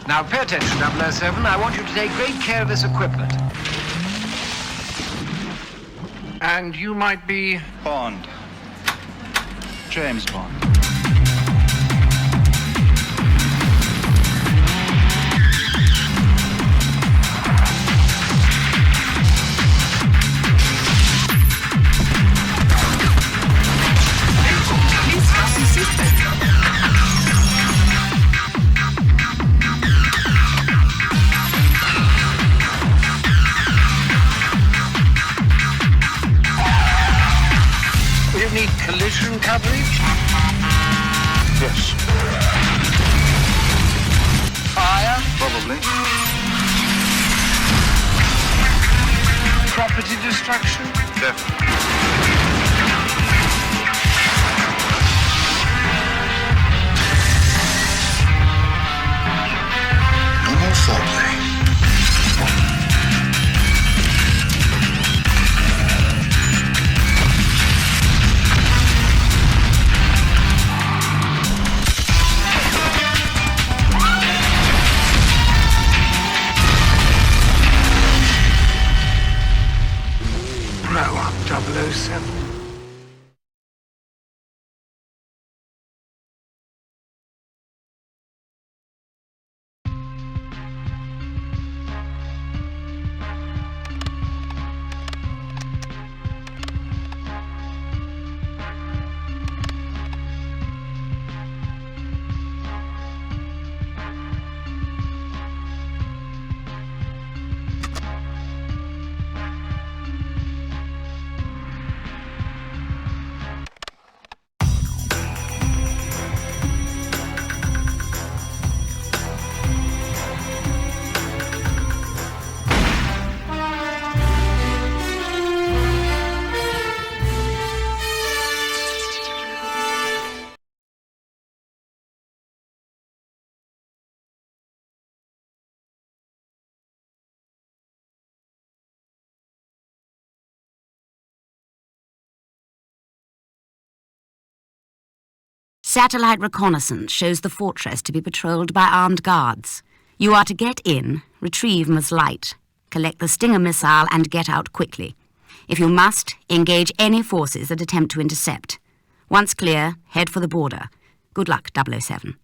Now pay attention, 007. I want you to take great care of this equipment. And you might be... Bond. James Bond. Will you need collision coverage? Yes. Fire? Probably. Property destruction? Definitely. No more foreplay. Grow up, 007. Satellite reconnaissance shows the fortress to be patrolled by armed guards. You are to get in, retrieve Ms. Light, collect the Stinger missile and get out quickly. If you must, engage any forces that attempt to intercept. Once clear, head for the border. Good luck, 007.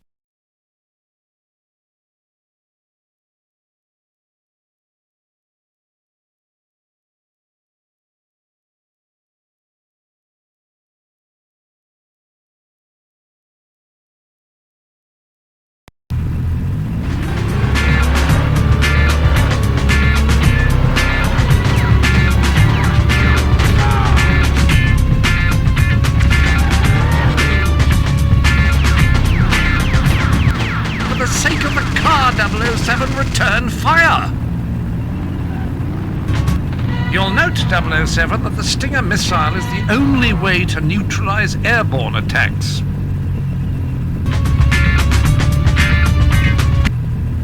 For the sake of the car, 007, return fire! You'll note, 007, that the Stinger missile is the only way to neutralize airborne attacks.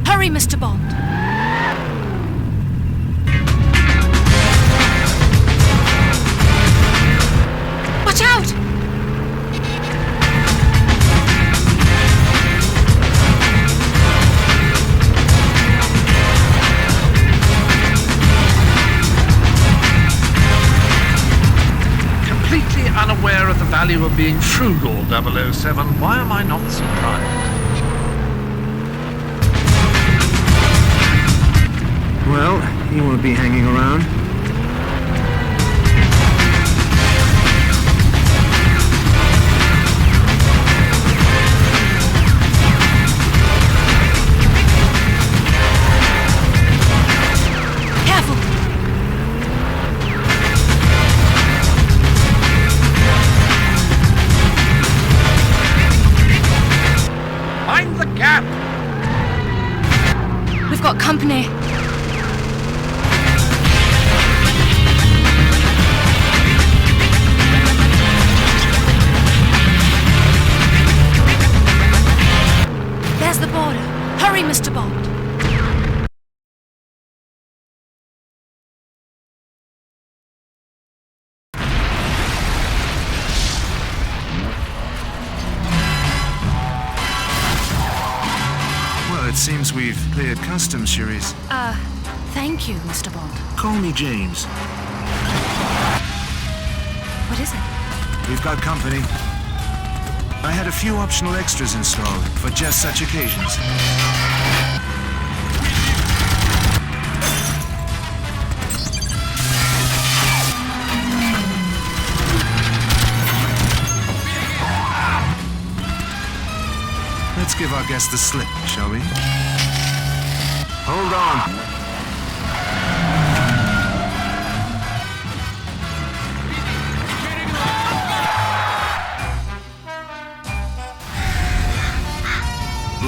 Hurry, Mr. Bond. Watch out! Completely unaware of the value of being frugal, 007, why am I not surprised? Well, he won't be hanging around. Careful! Mind the gap! We've got company. There's the border. Hurry, Mr. Bond. seems we've cleared customs, Cherise. Thank you, Mr. Bond. Call me James. What is it? We've got company. I had a few optional extras installed for just such occasions. Let's give our guest the slip, shall we? Hold on.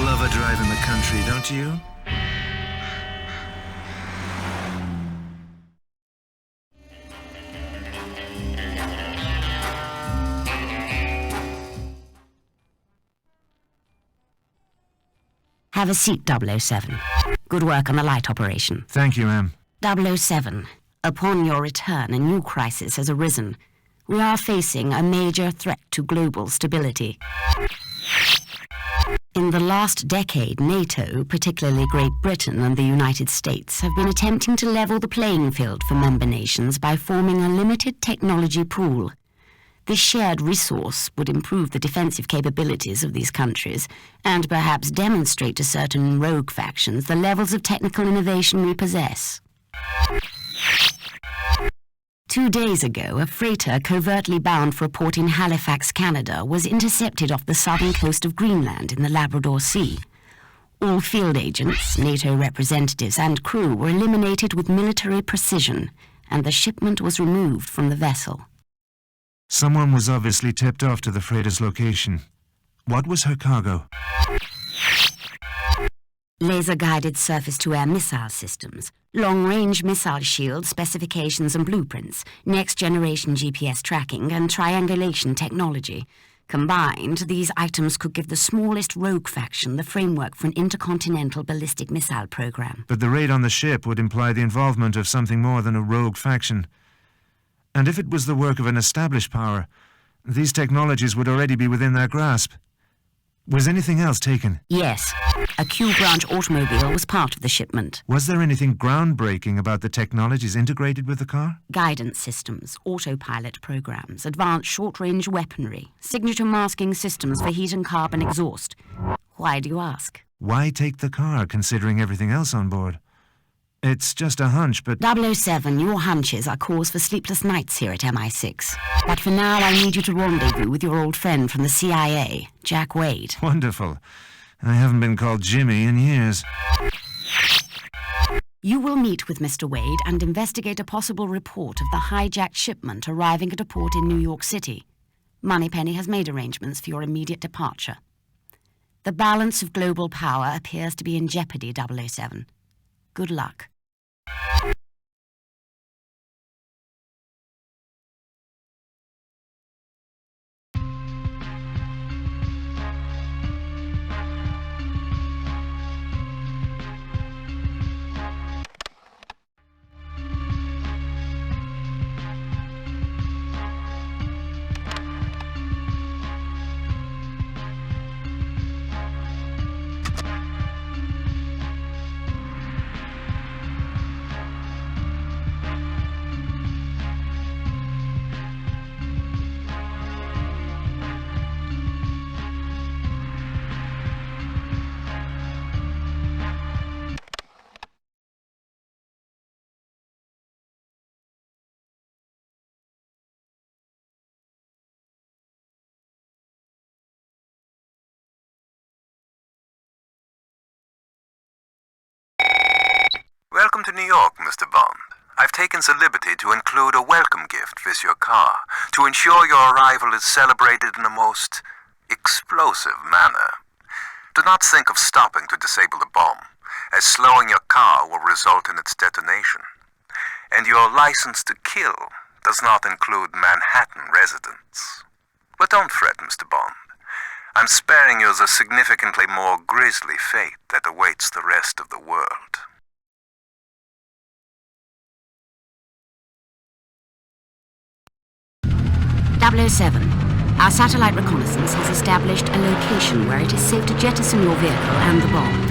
Love a drive in the country, don't you? Have a seat, 007. Good work on the light operation. Thank you, ma'am. 007, upon your return, a new crisis has arisen. We are facing a major threat to global stability. In the last decade, NATO, particularly Great Britain and the United States, have been attempting to level the playing field for member nations by forming a limited technology pool. This shared resource would improve the defensive capabilities of these countries and perhaps demonstrate to certain rogue factions the levels of technical innovation we possess. 2 days ago, a freighter covertly bound for a port in Halifax, Canada, was intercepted off the southern coast of Greenland in the Labrador Sea. All field agents, NATO representatives and crew were eliminated with military precision, and the shipment was removed from the vessel. Someone was obviously tipped off to the freighter's location. What was her cargo? Laser-guided surface-to-air missile systems, long-range missile shield specifications and blueprints, next-generation GPS tracking and triangulation technology. Combined, these items could give the smallest rogue faction the framework for an intercontinental ballistic missile program. But the raid on the ship would imply the involvement of something more than a rogue faction. And if it was the work of an established power, these technologies would already be within their grasp. Was anything else taken? Yes. A Q-branch automobile was part of the shipment. Was there anything groundbreaking about the technologies integrated with the car? Guidance systems, autopilot programs, advanced short-range weaponry, signature masking systems for heat and carbon exhaust. Why do you ask? Why take the car, considering everything else on board? It's just a hunch, but... 007, your hunches are cause for sleepless nights here at MI6. But for now, I need you to rendezvous with your old friend from the CIA, Jack Wade. Wonderful. I haven't been called Jimmy in years. You will meet with Mr. Wade and investigate a possible report of the hijacked shipment arriving at a port in New York City. Moneypenny has made arrangements for your immediate departure. The balance of global power appears to be in jeopardy, 007. Good luck. Welcome to New York, Mr. Bond. I've taken the liberty to include a welcome gift with your car to ensure your arrival is celebrated in a most explosive manner. Do not think of stopping to disable the bomb, as slowing your car will result in its detonation. And your license to kill does not include Manhattan residents. But don't fret, Mr. Bond. I'm sparing you the significantly more grisly fate that awaits the rest of the world. .007. Our satellite reconnaissance has established a location where it is safe to jettison your vehicle and the bomb.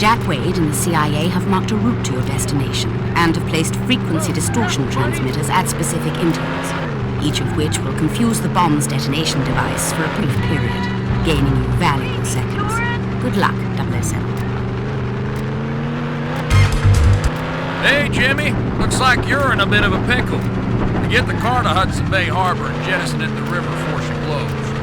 Jack Wade and the CIA have marked a route to your destination and have placed frequency distortion transmitters at specific intervals, each of which will confuse the bomb's detonation device for a brief period, gaining you valuable seconds. Good luck, 007. Hey, Jimmy. Looks like you're in a bit of a pickle. To get the car to Hudson Bay Harbor and jettison it in the river before she blows.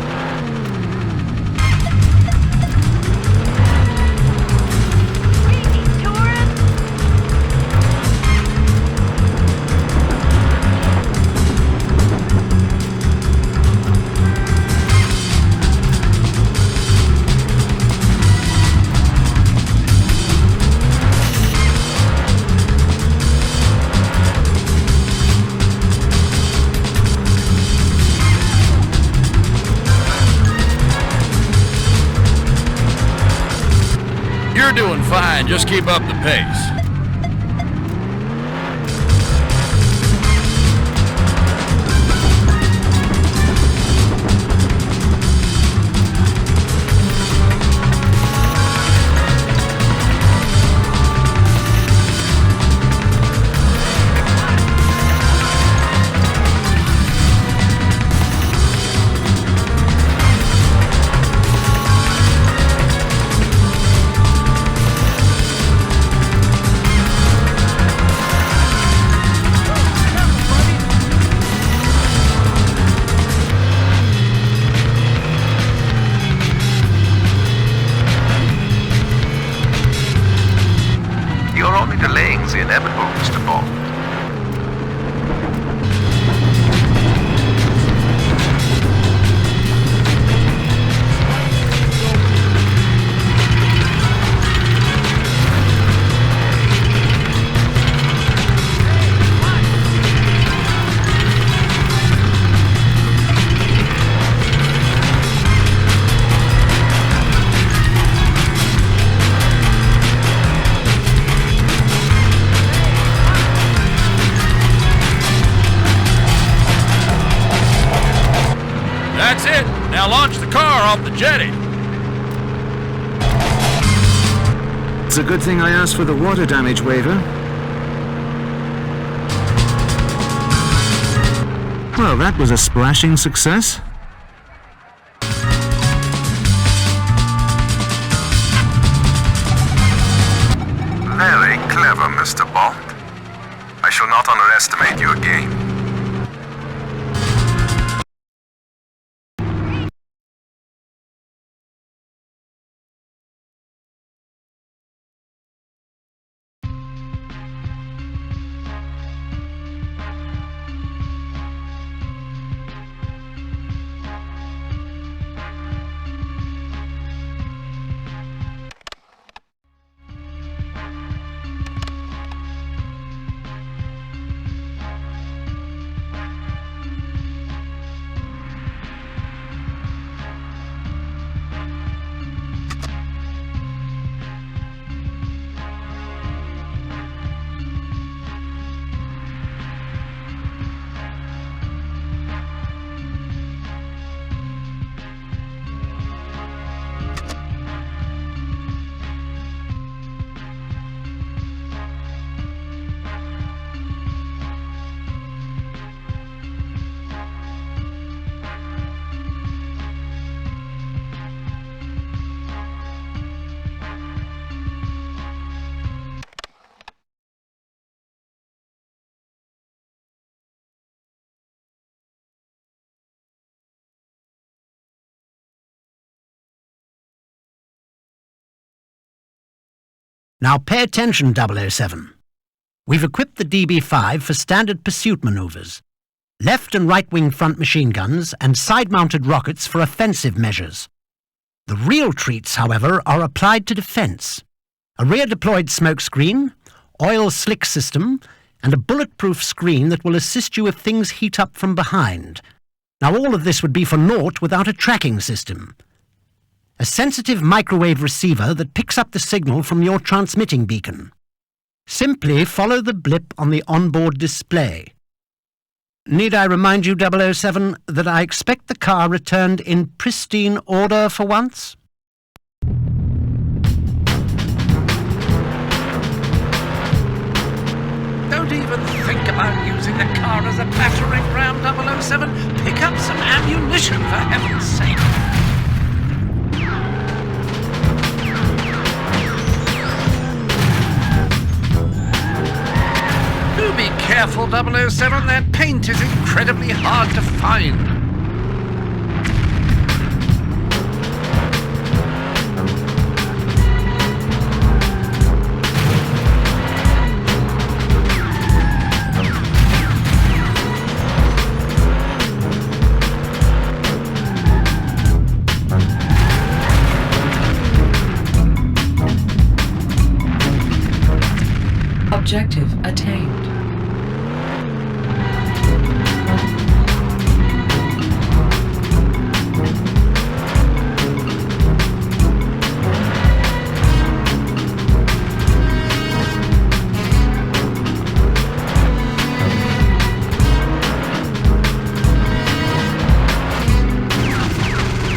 You're doing fine. Just keep up the pace. You're only delaying the inevitable, Mr. Bond. That's it. Now launch the car off the jetty. It's a good thing I asked for the water damage waiver. Well, that was a splashing success. Very clever, Mr. Bond. I shall not underestimate your game. Now pay attention, 007. We've equipped the DB-5 for standard pursuit maneuvers, left and right-wing front machine guns and side-mounted rockets for offensive measures. The real treats, however, are applied to defence. A rear-deployed smoke screen, oil slick system, and a bulletproof screen that will assist you if things heat up from behind. Now all of this would be for naught without a tracking system. A sensitive microwave receiver that picks up the signal from your transmitting beacon. Simply follow the blip on the onboard display. Need I remind you, 007, that I expect the car returned in pristine order for once? even think about using the car as a battering ram, 007. Pick up some ammunition, for heaven's sake. Do be careful, 007. That paint is incredibly hard to find. Objective attained.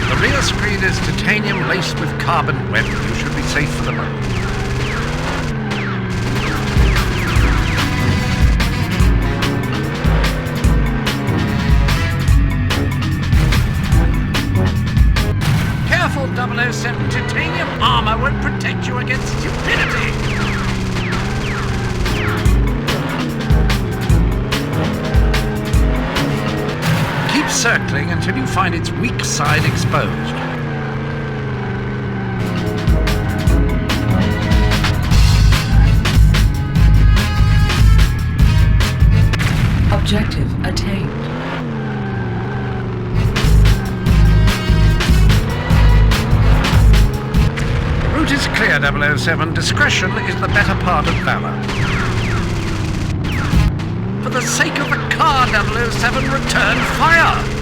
The rear screen is titanium laced with carbon web. You should be safe for the moment. Careful, 007. Titanium armor won't protect you against stupidity. Keep circling until you find its weak side exposed. Objective attained. Route is clear, 007. Discretion is the better part of valor. For the sake of the car, 007, return fire!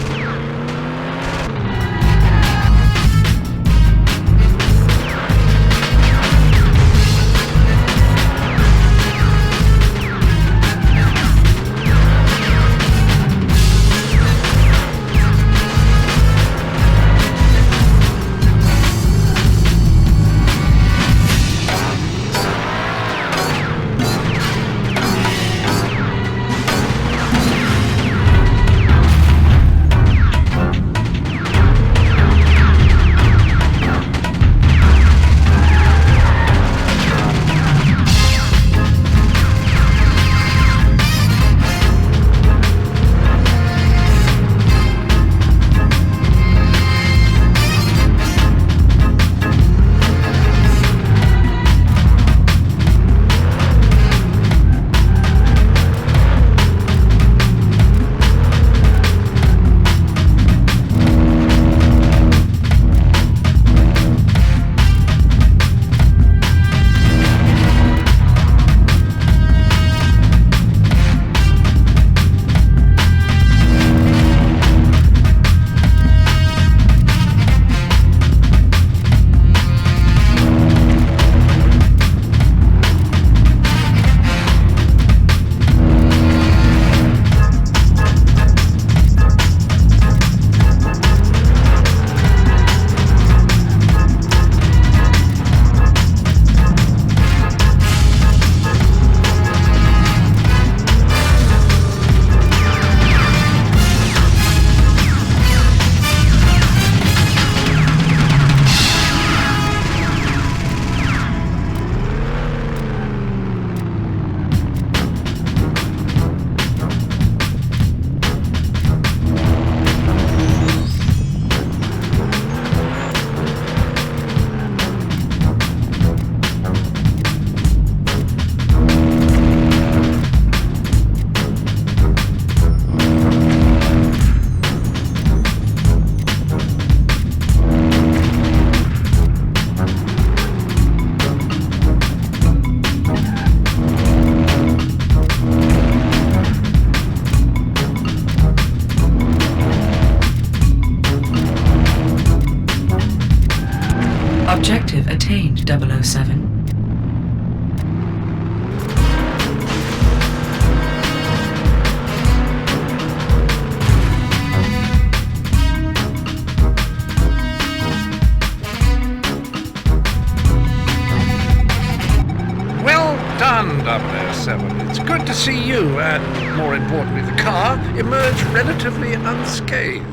Objective attained, 007. Well done, 007. It's good to see you, and more importantly, the car, emerge relatively unscathed.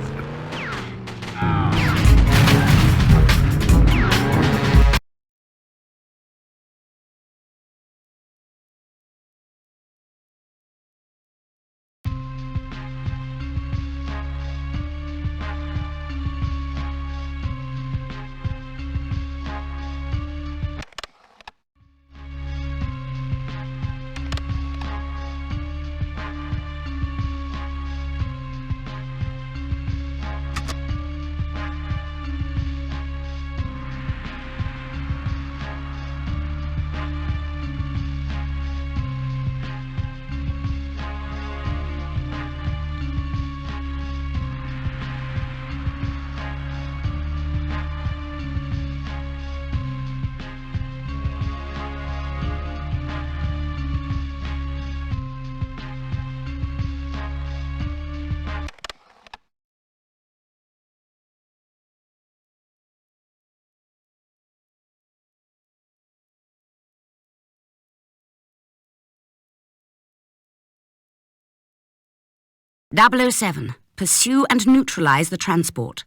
.007. Pursue and neutralize the transport.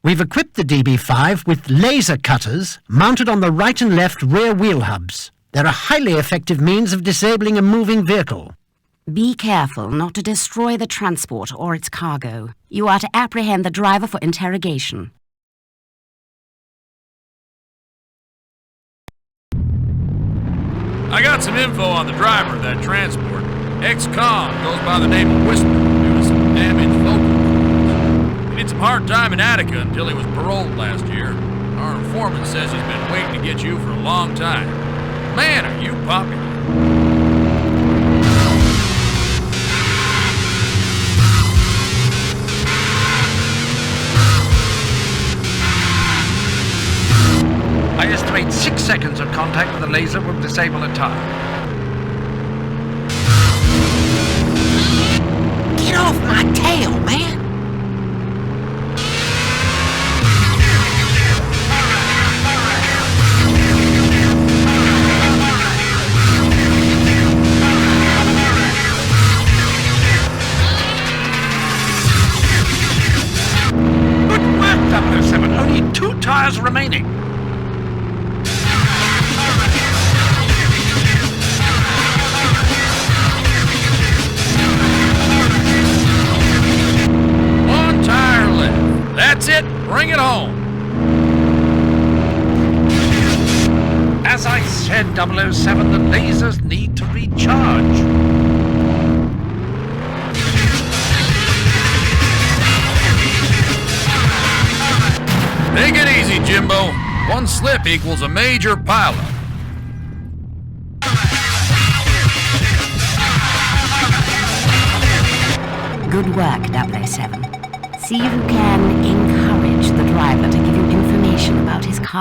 We've equipped the DB5 with laser cutters mounted on the right and left rear wheel hubs. They're a highly effective means of disabling a moving vehicle. Be careful not to destroy the transport or its cargo. You are to apprehend the driver for interrogation. I got some info on the driver of that transport. Ex-con goes by the name of Whisper due to some damaged vocal cords. He had some hard time in Attica until he was paroled last year. Our informant says he's been waiting to get you for a long time. Man, are you popular. I estimate 6 seconds of contact with the laser will disable a tire. Get off my tail, man! Good work, 007. Only 2 tires remaining. That's it! Bring it home! As I said, 007, the lasers need to recharge. Take it easy, Jimbo. One slip equals a major pileup. Good work, 007. See if you can encourage the driver to give you information about his car.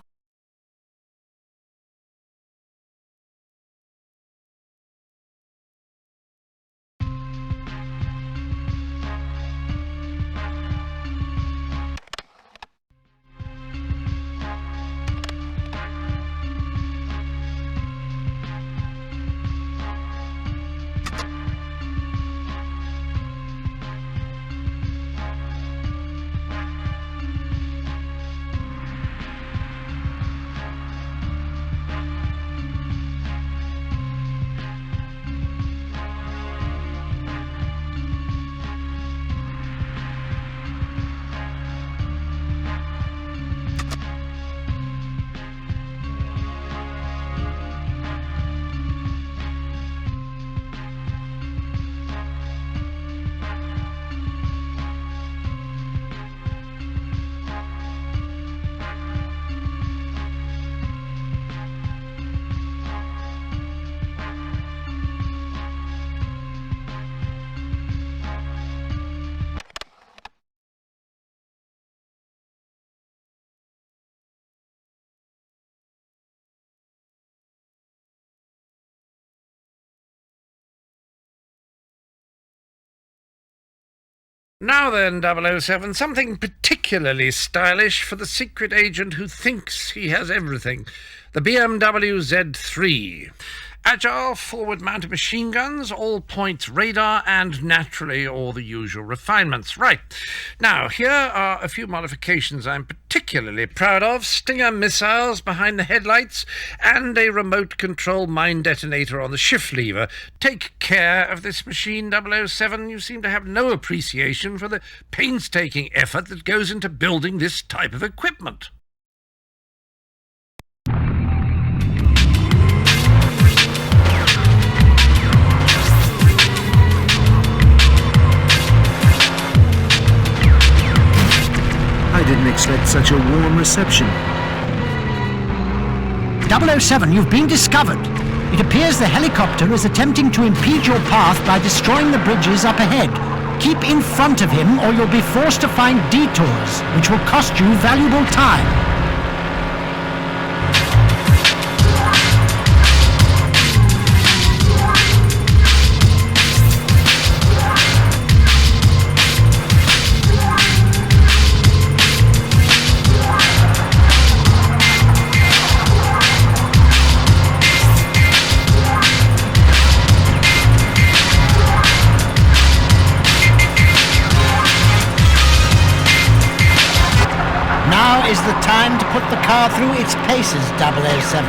Now then, 007, something particularly stylish for the secret agent who thinks he has everything. The BMW Z3. Agile, forward-mounted machine guns, all-point radar, and naturally all the usual refinements. Right. Now, here are a few modifications I'm particularly proud of. Stinger missiles behind the headlights and a remote control mine detonator on the shift lever. Take care of this machine, 007. You seem to have no appreciation for the painstaking effort that goes into building this type of equipment. I didn't expect such a warm reception. 007, you've been discovered. It appears the helicopter is attempting to impede your path by destroying the bridges up ahead. Keep in front of him or you'll be forced to find detours, which will cost you valuable time. Now is the time to put the car through its paces, 007.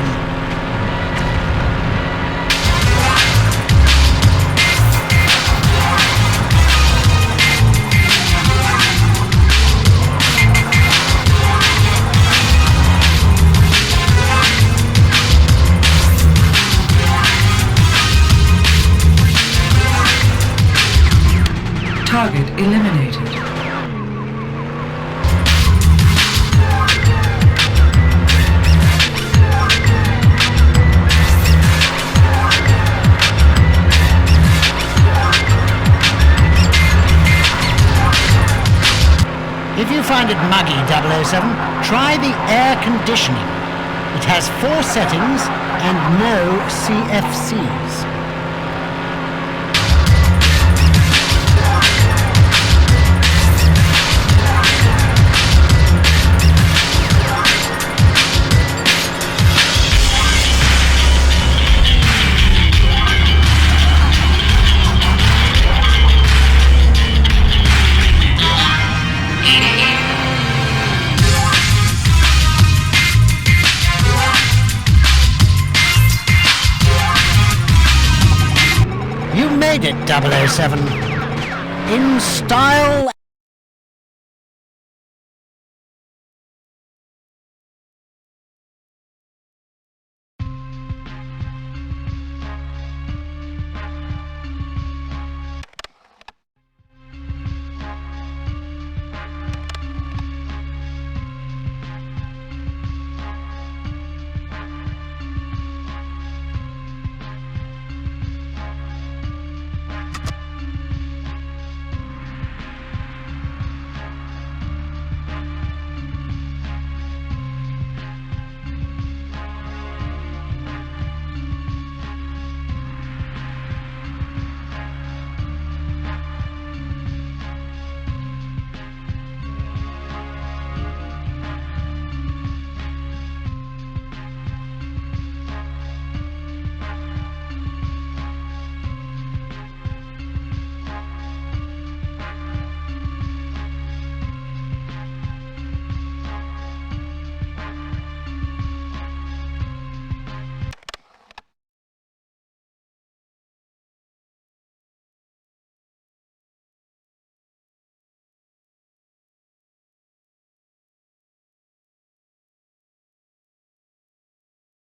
Target eliminated. If you find it muggy, 007, try the air conditioning. It has 4 settings and no CFCs. You made it, 007. In style.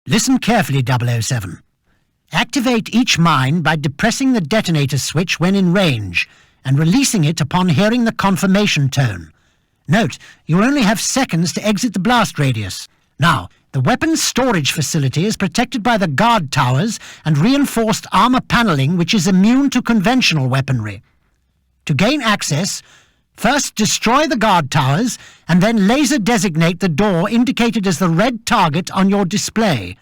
Listen carefully, 007. Activate each mine by depressing the detonator switch when in range and releasing it upon hearing the confirmation tone. Note, you only have seconds to exit the blast radius. Now, the weapons storage facility is protected by the guard towers and reinforced armor paneling which is immune to conventional weaponry. To gain access, first destroy the guard towers and then laser designate the door indicated as the red target on your display.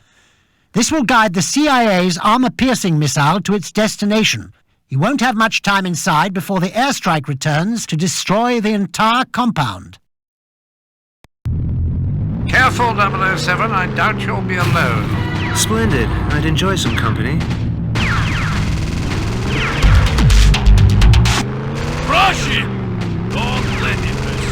This will guide the CIA's armor-piercing missile to its destination. You won't have much time inside before the airstrike returns to destroy the entire compound. Careful, 007. I doubt you'll be alone. Splendid. I'd enjoy some company. Rush him! Don't let him miss.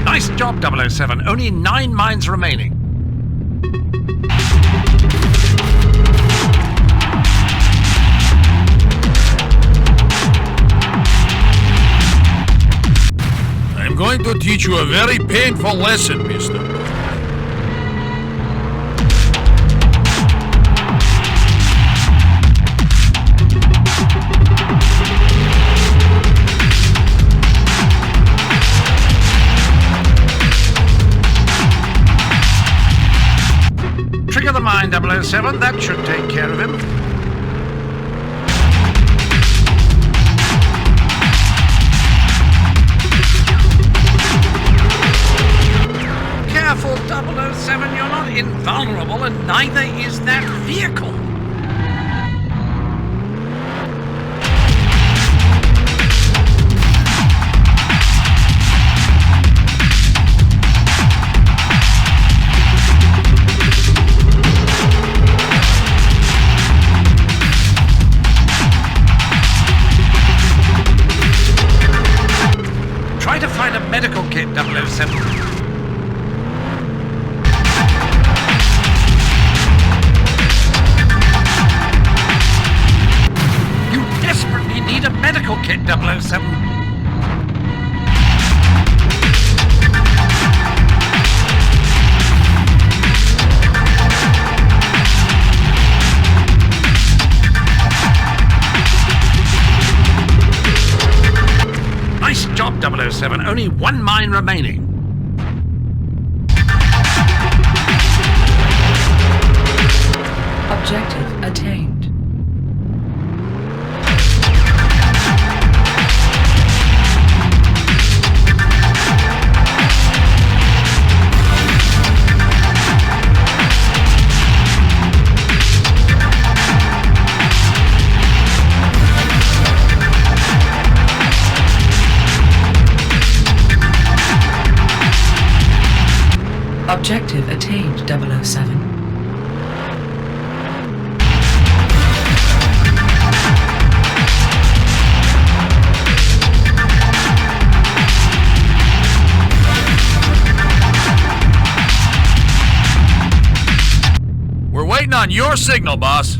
Nice job, 007. Only 9 mines remaining. I'm going to teach you a very painful lesson, mister. Trigger the mine, 007. That should take care of him. Careful, 007. You're not invulnerable, and neither is that vehicle. Try to find a medical kit, 007. You desperately need a medical kit, 007. Nice job, 007. Only 1 mine remaining. Objective attained. Objective attained, 007. We're waiting on your signal, boss.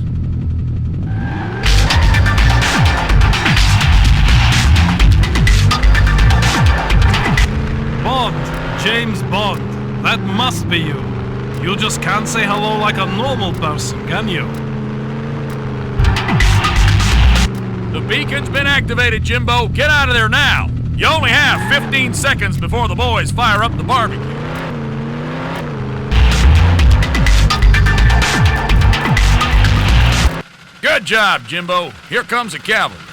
Bond, James Bond. That must be you. You just can't say hello like a normal person, can you? The beacon's been activated, Jimbo. Get out of there now. You only have 15 seconds before the boys fire up the barbecue. Good job, Jimbo. Here comes the cavalry.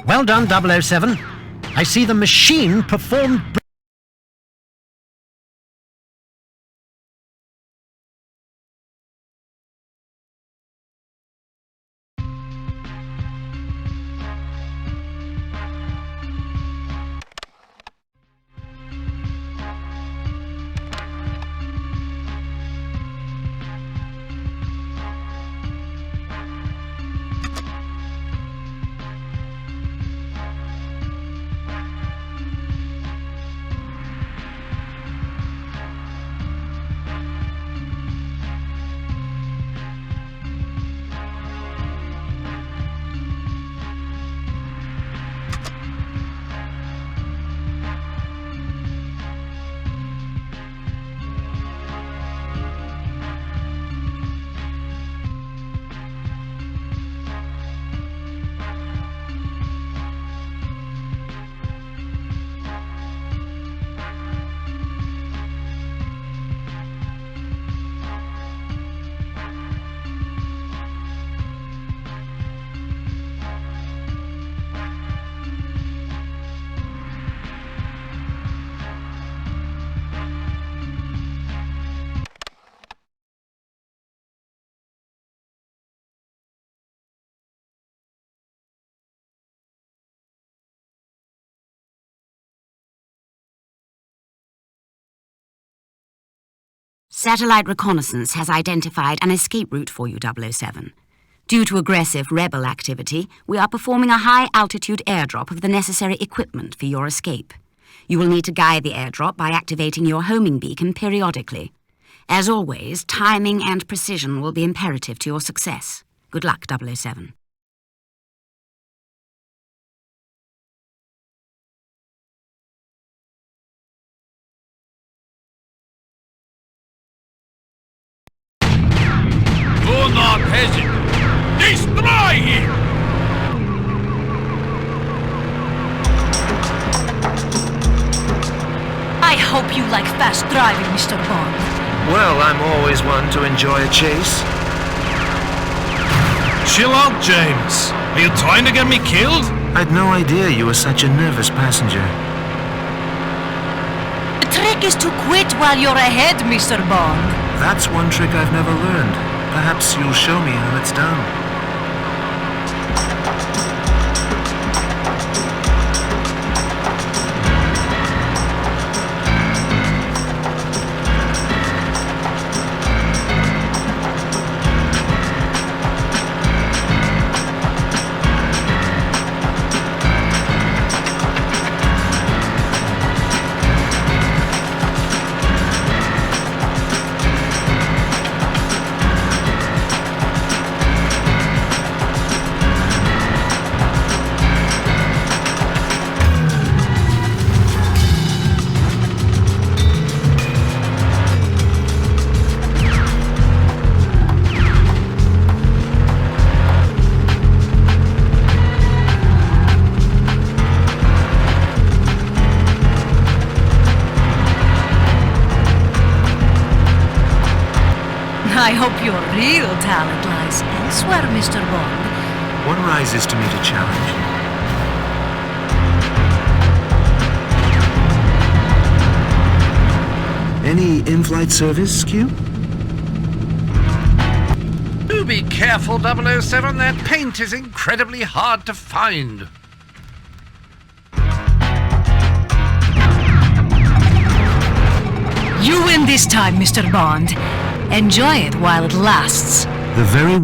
Well done, 007. I see the machine performed Satellite reconnaissance has identified an escape route for you, 007. Due to aggressive rebel activity, we are performing a high-altitude airdrop of the necessary equipment for your escape. You will need to guide the airdrop by activating your homing beacon periodically. As always, timing and precision will be imperative to your success. Good luck, 007. Do not hesitate. Destroy him! I hope you like fast driving, Mr. Bond. Well, I'm always one to enjoy a chase. Chill out, James. Are you trying to get me killed? I'd no idea you were such a nervous passenger. The trick is to quit while you're ahead, Mr. Bond. That's one trick I've never learned. Perhaps you'll show me how it's done. I hope your real talent lies elsewhere, Mr. Bond. One rises to meet a challenge. Any in-flight service, Q? Do be careful, 007. That paint is incredibly hard to find. You win this time, Mr. Bond. Enjoy it while it lasts. The very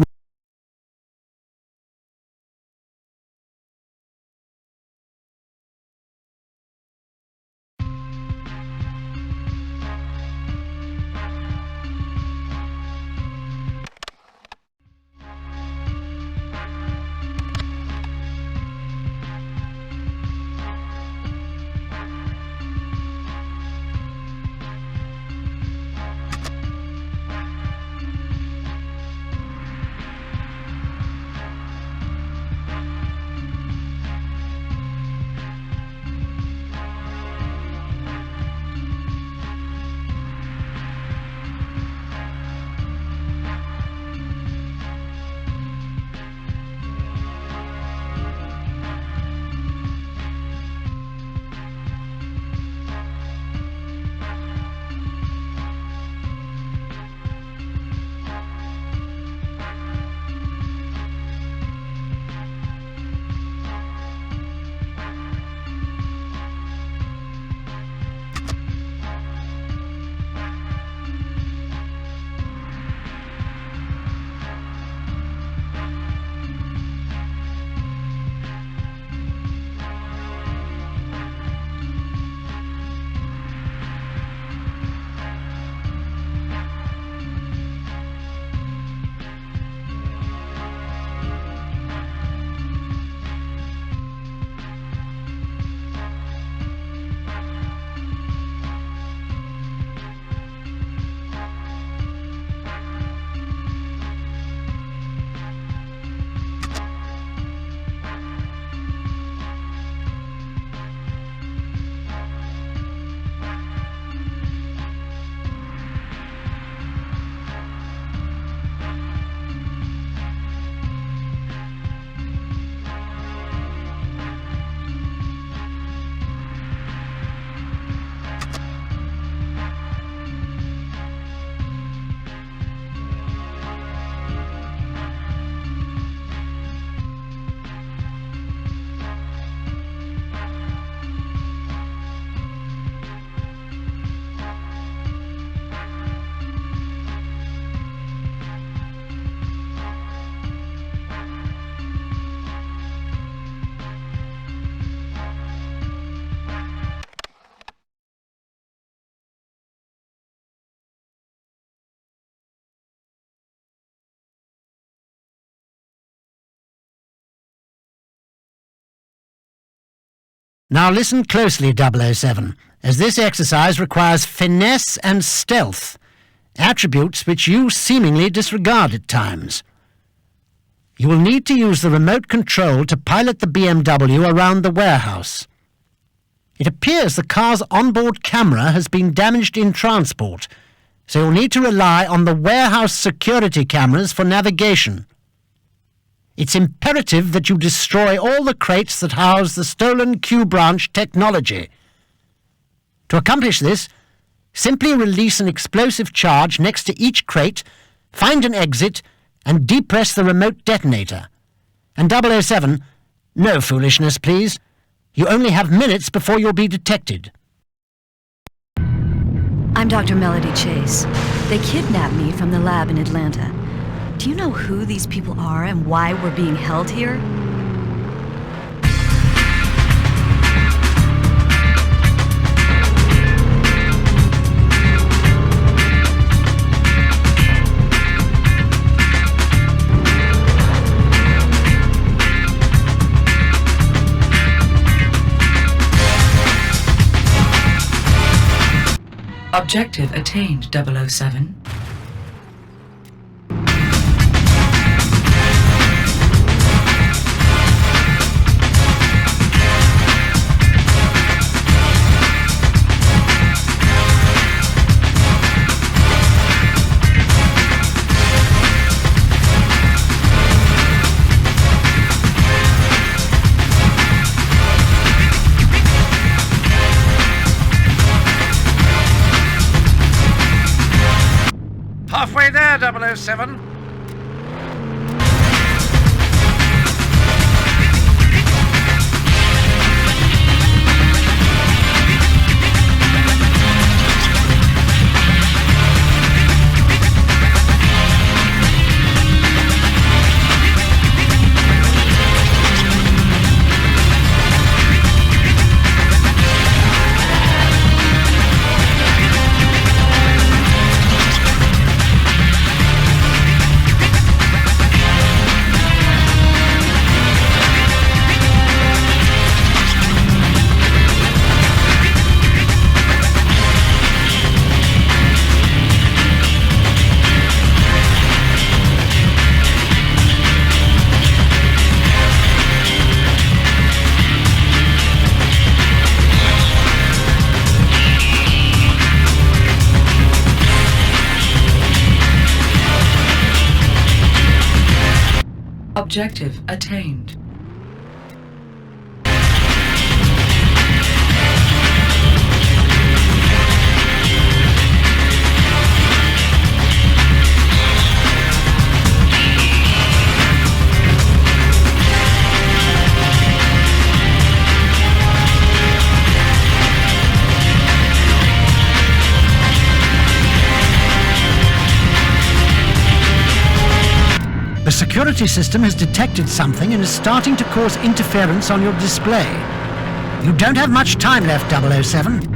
Now listen closely, 007, as this exercise requires finesse and stealth, attributes which you seemingly disregard at times. You will need to use the remote control to pilot the BMW around the warehouse. It appears the car's onboard camera has been damaged in transport, so you'll need to rely on the warehouse security cameras for navigation. It's imperative that you destroy all the crates that house the stolen Q-branch technology. To accomplish this, simply release an explosive charge next to each crate, find an exit, and depress the remote detonator. And 007, no foolishness, please. You only have minutes before you'll be detected. I'm Dr. Melody Chase. They kidnapped me from the lab in Atlanta. Do you know who these people are and why we're being held here? Objective attained, 007. Halfway there, 007. Objective attained. The security system has detected something and is starting to cause interference on your display. You don't have much time left, 007.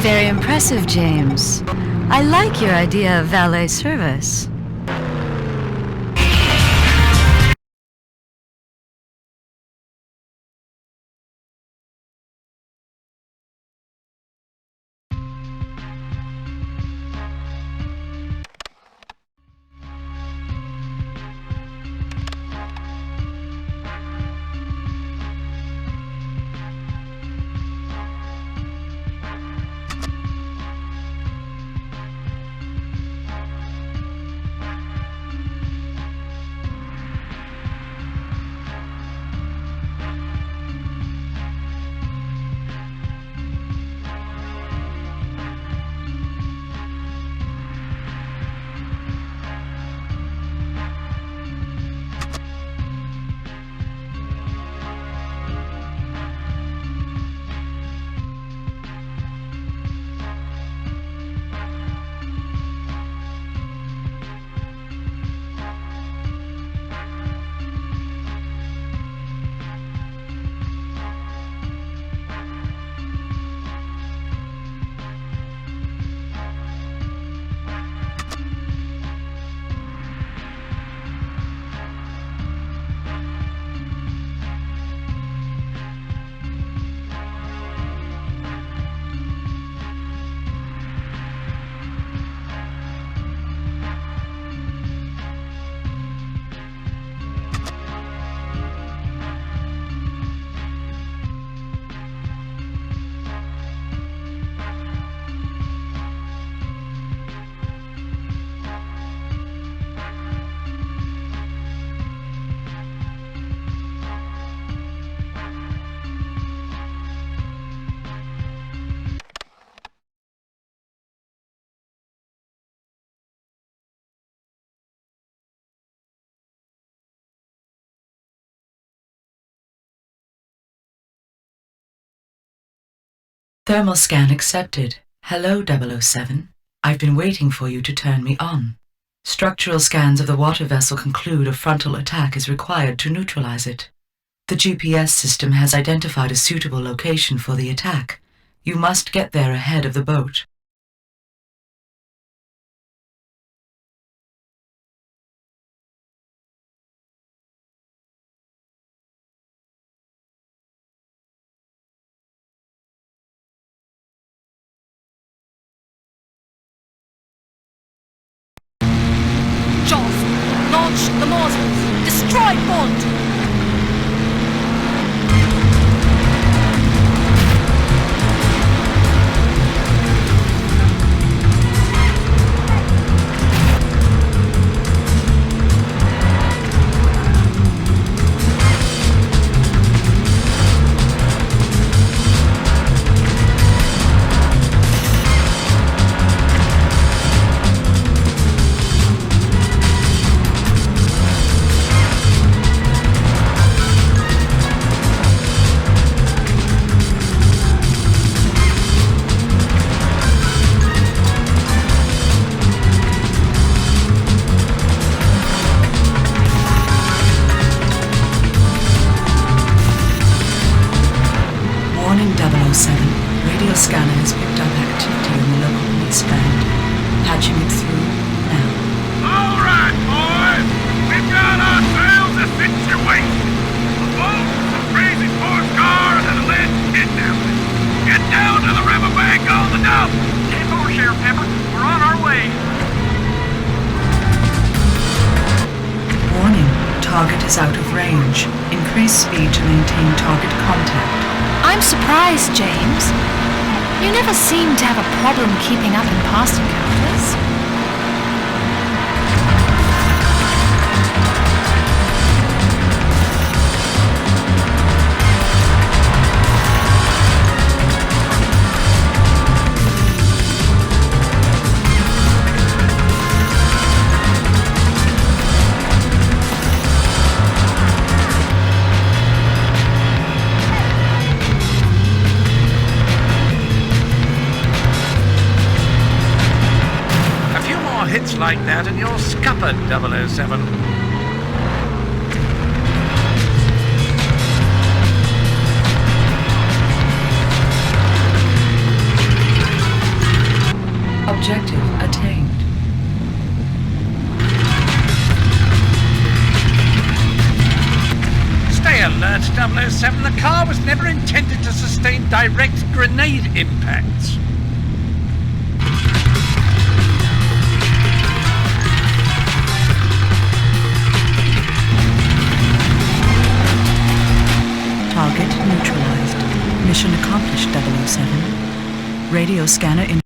Very impressive, James. I like your idea of valet service. Thermal scan accepted. Hello, 007. I've been waiting for you to turn me on. Structural scans of the water vessel conclude a frontal attack is required to neutralize it. The GPS system has identified a suitable location for the attack. You must get there ahead of the boat. Launch the mortars! Destroy Bond! Radio scanner has picked up activity in the local police band. Patching it through now. All right, boys. We've got ourselves a situation. A boat, a crazy sports car, and a lead kidnapping. Get down to the riverbank on the dump. Take over, Sheriff Pepper. We're on our way. Warning. Target is out of range. Increase speed to maintain target contact. I'm surprised, James. You never seem to have a problem keeping up in past encounters. Hits like that and you're scuppered, 007. Objective attained. Stay alert, 007. The car was never intended to sustain direct grenade impacts. Target neutralized. Mission accomplished, 007. Radio scanner in.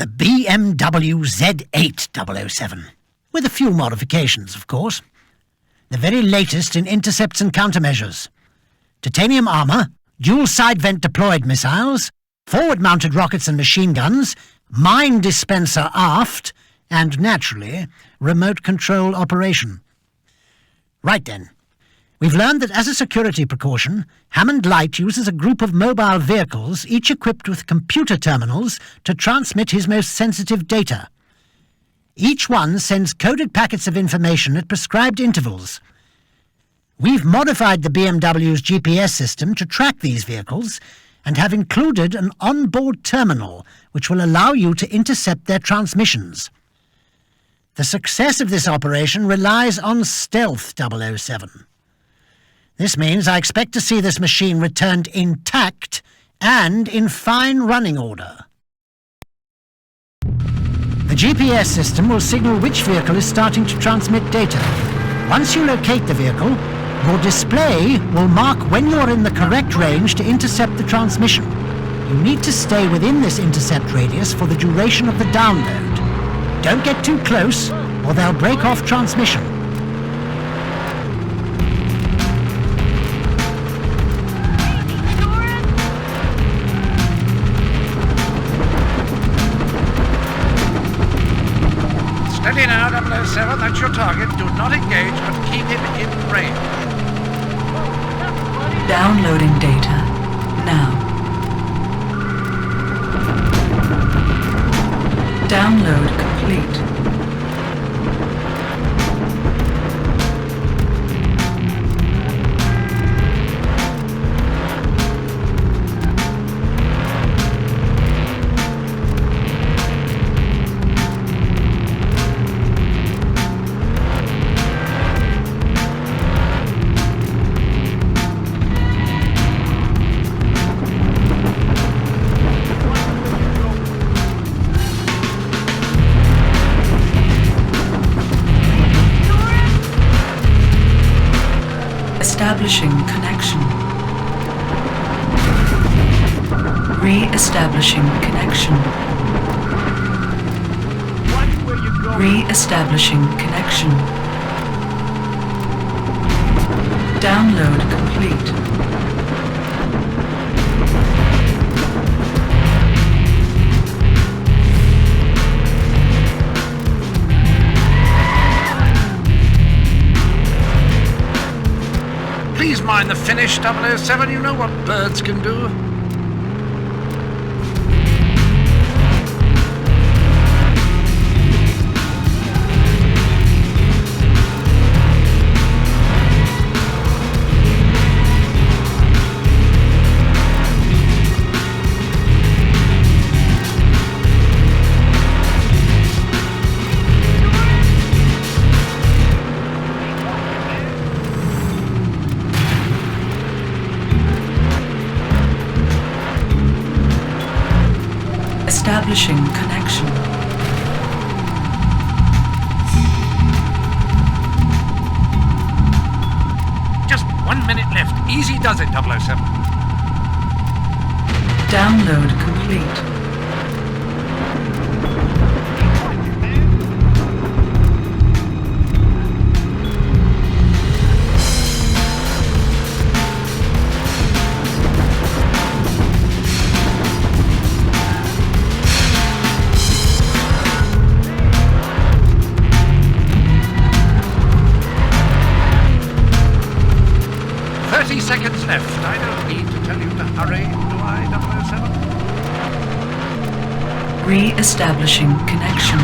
The BMW Z8 007, with a few modifications, of course. The very latest in intercepts and countermeasures. Titanium armour, dual side vent deployed missiles, forward-mounted rockets and machine guns, mine dispenser aft, and, naturally, remote control operation. Right then. We've learned that as a security precaution, Hammond Light uses a group of mobile vehicles, each equipped with computer terminals, to transmit his most sensitive data. Each one sends coded packets of information at prescribed intervals. We've modified the BMW's GPS system to track these vehicles and have included an onboard terminal which will allow you to intercept their transmissions. The success of this operation relies on stealth, 007. This means I expect to see this machine returned intact and in fine running order. The GPS system will signal which vehicle is starting to transmit data. Once you locate the vehicle, your display will mark when you're in the correct range to intercept the transmission. You need to stay within this intercept radius for the duration of the download. Don't get too close, or they'll break off transmission. Steady now, 007, that's your target. Do not engage, but keep him in range. Downloading data now. Download complete. Establishing connection. Re-establishing connection. Re-establishing connection. Download complete. Please mind the finish, 007. You know what birds can do. Establishing connection. Just 1 minute left. Easy does it, 007. Download complete. Seconds left. I don't need to tell you to hurry, do I, 007? Re-establishing connection.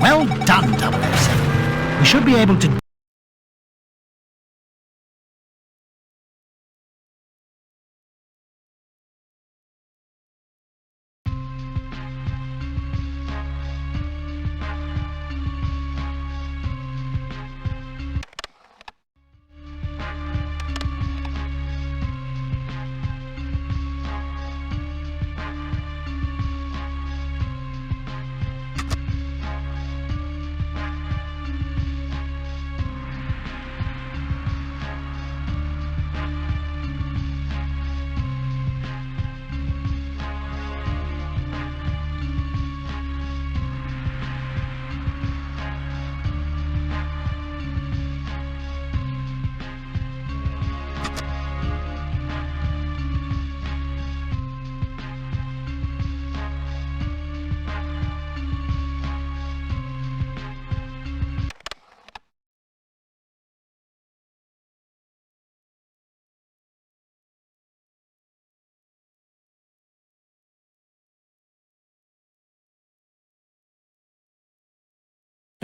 Well done, 007. We should be able to...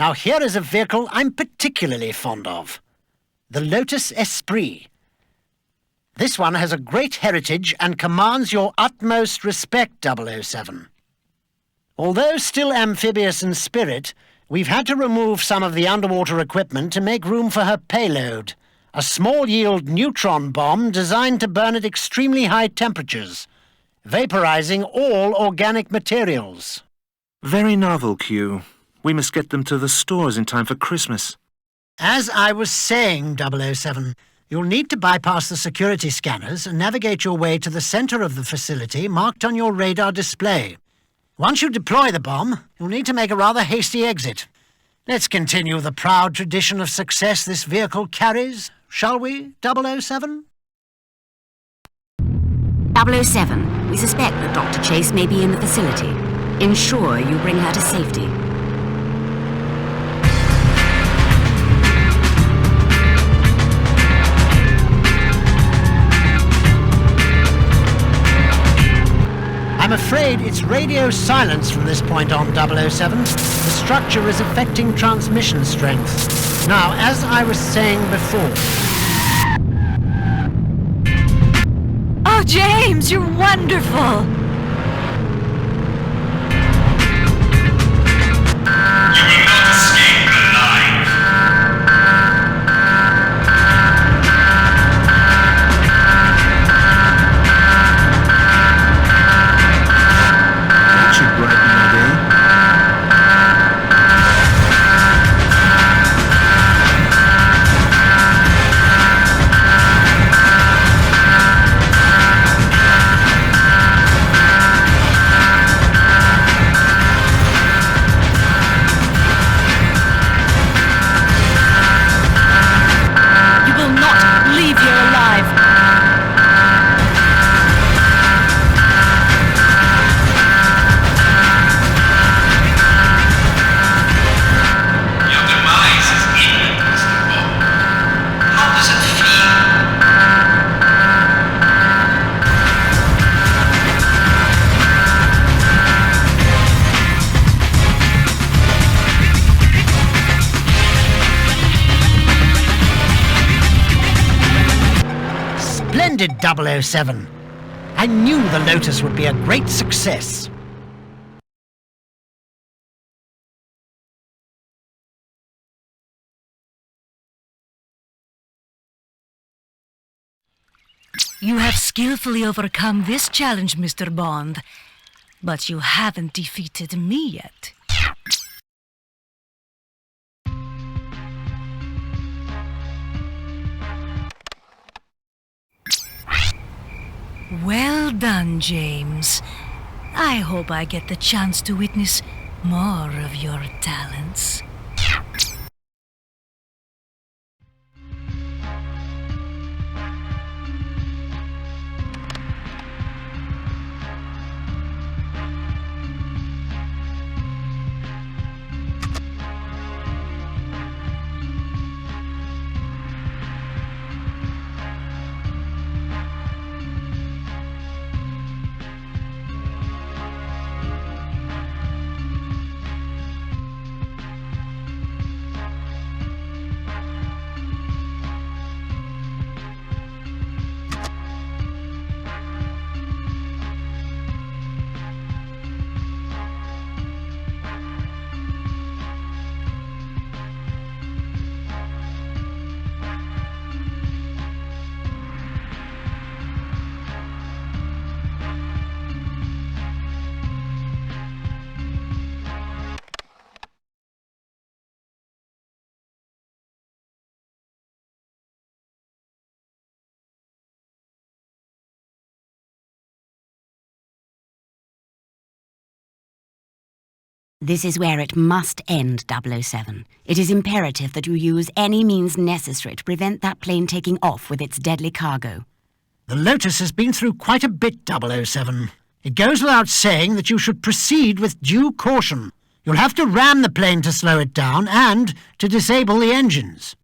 Now here is a vehicle I'm particularly fond of. The Lotus Esprit. This one has a great heritage and commands your utmost respect, 007. Although still amphibious in spirit, we've had to remove some of the underwater equipment to make room for her payload, a small-yield neutron bomb designed to burn at extremely high temperatures, vaporizing all organic materials. Very novel, Q. We must get them to the stores in time for Christmas. As I was saying, 007, you'll need to bypass the security scanners and navigate your way to the center of the facility marked on your radar display. Once you deploy the bomb, you'll need to make a rather hasty exit. Let's continue the proud tradition of success this vehicle carries, shall we, 007? 007, we suspect that Dr. Chase may be in the facility. Ensure you bring her to safety. I'm afraid it's radio silence from this point on, 007. The structure is affecting transmission strength. Now, as I was saying before... Oh, James, you're wonderful! You will not escape alive. That should brighten my day. You will not leave here alive! Your demise is imminent, Mr. Bond. How does it feel? Splendid, 007. I knew the Lotus would be a great success. You have skillfully overcome this challenge, Mr. Bond. But you haven't defeated me yet. Well done, James. I hope I get the chance to witness more of your talents. This is where it must end, 007. It is imperative that you use any means necessary to prevent that plane taking off with its deadly cargo. The Lotus has been through quite a bit, 007. It goes without saying that you should proceed with due caution. You'll have to ram the plane to slow it down and to disable the engines.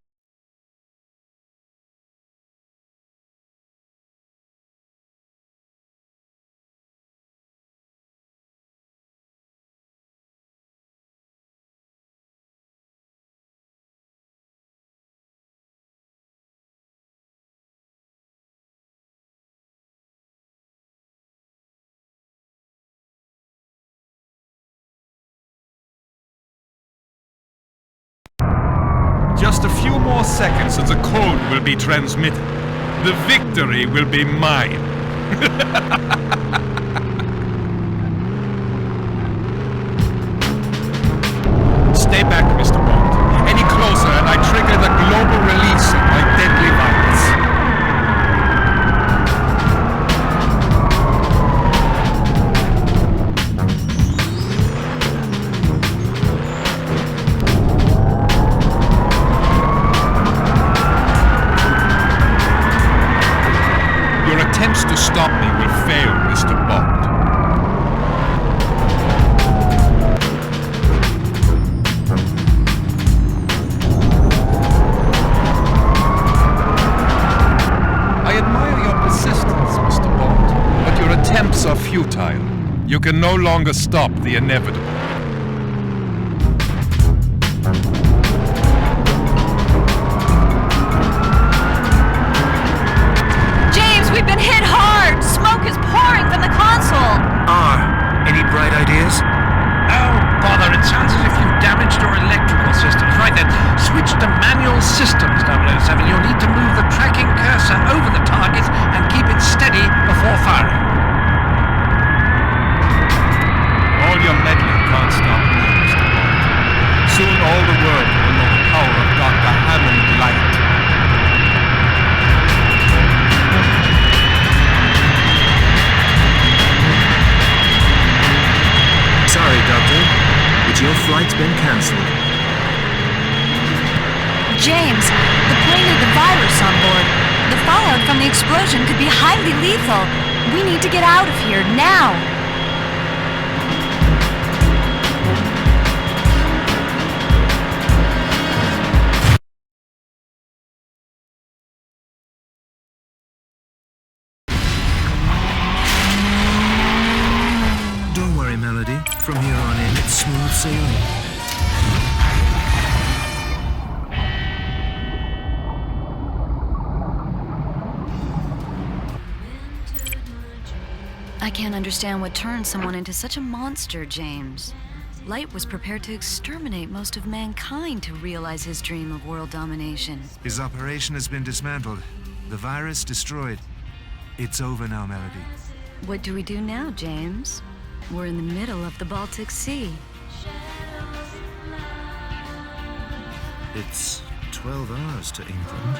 Just a few more seconds and the code will be transmitted. The victory will be mine. Stay back, Mr. Bond. Any closer and I trigger the global release of my deadly virus. Your attempts to stop me will fail, Mr. Bond. Attempts are futile. You can no longer stop the inevitable. James, we've been hit hard! Smoke is pouring from the console! Any bright ideas? Oh, bother. It sounds as if you've damaged your electrical systems. Right then, switch to manual systems, 007. You'll need to move the tracking cursor over the target and keep it steady before firing. All your meddling can't stop me, Mr. Bond. Soon all the world will know the power of Dr. Hammond Light. Sorry, Doctor, but your flight's been cancelled. James, the plane had the virus on board. The fallout from the explosion could be highly lethal. We need to get out of here now. Melody. From here on in, it's smooth sailing. I can't understand what turned someone into such a monster, James. Light was prepared to exterminate most of mankind to realize his dream of world domination. His operation has been dismantled. The virus destroyed. It's over now, Melody. What do we do now, James? We're in the middle of the Baltic Sea. It's 12 hours to England.